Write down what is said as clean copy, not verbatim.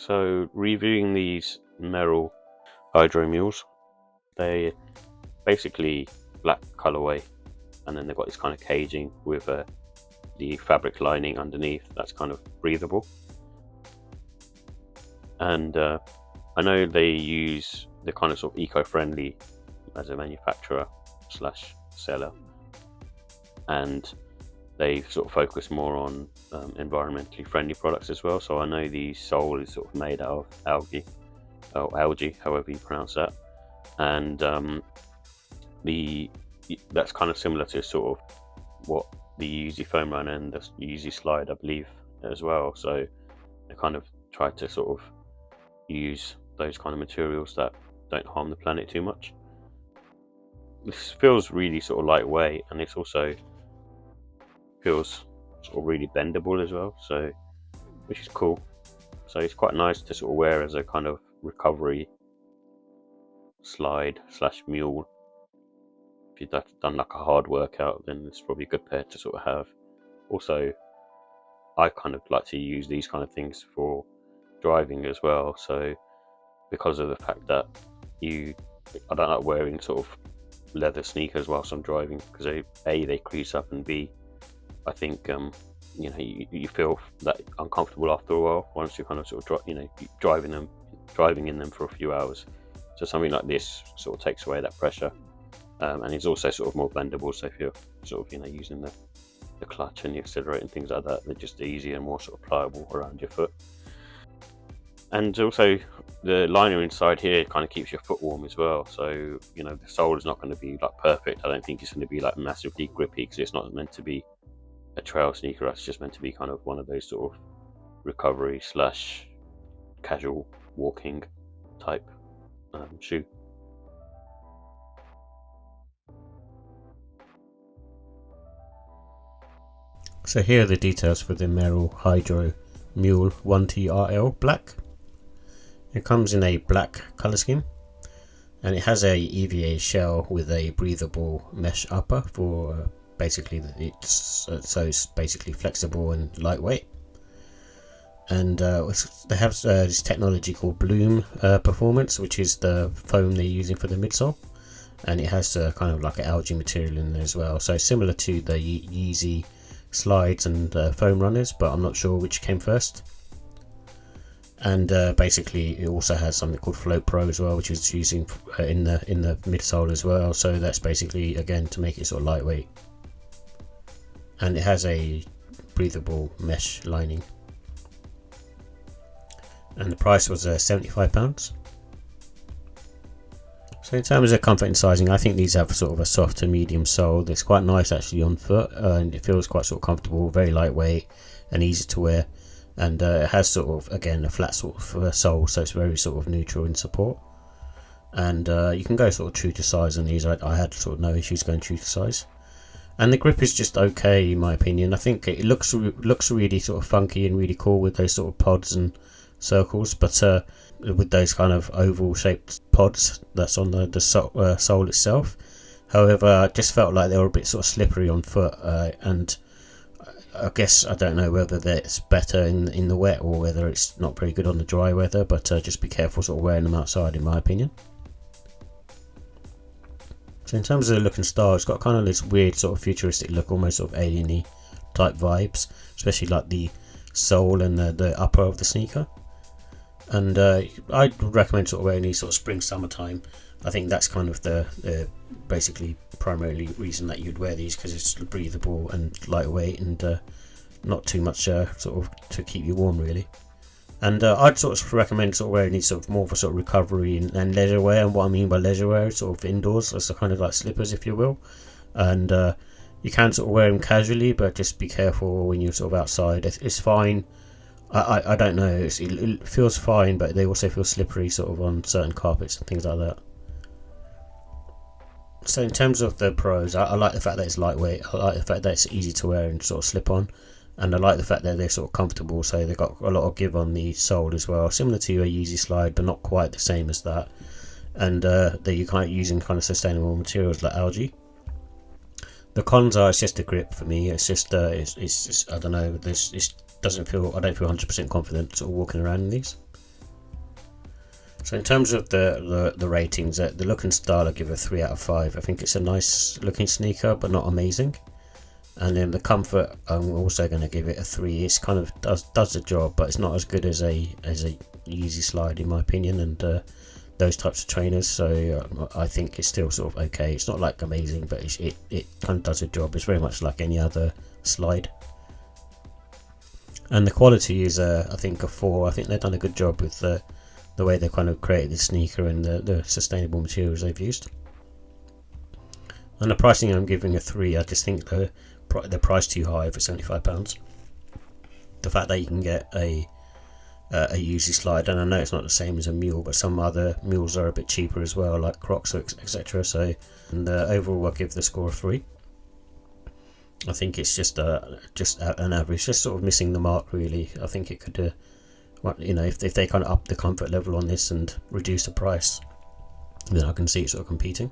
So reviewing these Merrell Hydro Mules, they basically black colorway, and then they've got this kind of caging with the fabric lining underneath that's kind of breathable. And I know they're kind of sort of eco-friendly as a manufacturer slash seller, and they sort of focus more on environmentally friendly products as well. So I know the sole is sort of made out of algae, however you pronounce that, and that's kind of similar to sort of what the Yeezy foam run and the Yeezy slide, I believe, as well. So they kind of try to sort of use those kind of materials that don't harm the planet too much. This feels really sort of lightweight, and it's also feels sort of really bendable as well, so which is cool. So it's quite nice to sort of wear as a kind of recovery slide slash mule. If you've done like a hard workout, then it's probably a good pair to sort of have. Also, I kind of like to use these kind of things for driving as well, so because of the fact that I don't like wearing sort of leather sneakers whilst I'm driving, because they crease up, and B, I think you feel that uncomfortable after a while once you kind of sort of driving in them for a few hours. So something like this sort of takes away that pressure, and it's also sort of more bendable. So if you're sort of using the clutch and the accelerator and things like that, they're just easier and more sort of pliable around your foot. And also the liner inside here kind of keeps your foot warm as well. So the sole is not going to be like perfect. I don't think it's going to be like massively grippy, because it's not meant to be a trail sneaker. That's just meant to be kind of one of those sort of recovery slash casual walking type shoe. So here are the details for the Merrell Hydro Mule 1TRL Black. It comes in a black colour scheme, and it has a EVA shell with a breathable mesh upper for basically it's basically flexible and lightweight. And they have this technology called Bloom Performance, which is the foam they're using for the midsole, and it has kind of like an algae material in there as well. So similar to the Yeezy slides and foam runners, but I'm not sure which came first. And basically it also has something called Floatpro as well, which is using in the midsole as well. So that's basically, again, to make it sort of lightweight. And it has a breathable mesh lining. And the price was £75. So in terms of comfort and sizing, I think these have sort of a soft to medium sole. It's quite nice actually on foot, and it feels quite sort of comfortable, very lightweight and easy to wear. And it has sort of, again, a flat sort of sole, so it's very sort of neutral in support. And you can go sort of true to size on these. I had sort of no issues going true to size. And the grip is just okay in my opinion. I think it looks really sort of funky and really cool with those sort of pods and circles, but with those kind of oval shaped pods that's on the sole itself. However, I just felt like they were a bit sort of slippery on foot, and I guess I don't know whether that's better in the wet or whether it's not very good on the dry weather, but just be careful sort of wearing them outside in my opinion. So in terms of the look and style, it's got kind of this weird sort of futuristic look, almost sort of alien-y type vibes, especially like the sole and the upper of the sneaker. And I'd recommend sort of wearing these sort of spring summertime. I think that's kind of the basically primarily reason that you'd wear these, because it's breathable and lightweight and not too much sort of to keep you warm really. And I'd sort of recommend sort of wearing these sort of more for sort of recovery and leisure wear. And what I mean by leisure wear is sort of indoors, so kind of like slippers if you will. And you can sort of wear them casually, but just be careful when you're sort of outside. It's fine. I don't know, it feels fine, but they also feel slippery sort of on certain carpets and things like that. So in terms of the pros, I like the fact that it's lightweight. I like the fact that it's easy to wear and sort of slip on, and I like the fact that they're sort of comfortable, so they've got a lot of give on the sole as well, similar to a Yeezy slide but not quite the same as that. And they're kind of using kind of sustainable materials like algae. The cons are, it's just a grip for me. It's just I don't know, I don't feel 100% confident sort of walking around in these. So in terms of the ratings, the look and style, I give a 3 out of 5. I think it's a nice looking sneaker, but not amazing. And then the comfort, I'm also going to give it a 3. It's kind of does the job, but it's not as good as a Yeezy Slide in my opinion, and those types of trainers. So I think it's still sort of okay. It's not like amazing, but it kind of does the job. It's very much like any other slide. And the quality is I think a 4. I think they've done a good job with the way they kind of created the sneaker and the sustainable materials they've used. And the pricing, I'm giving a 3. I just think the price too high for £75. The fact that you can get a Yeezy Slide, and I know it's not the same as a Mule, but some other Mules are a bit cheaper as well, like Crocs, etc. So, and overall, I'll give the score a 3. I think it's just an average, just sort of missing the mark really. I think it could, if they kind of up the comfort level on this and reduce the price, then I can see it sort of competing.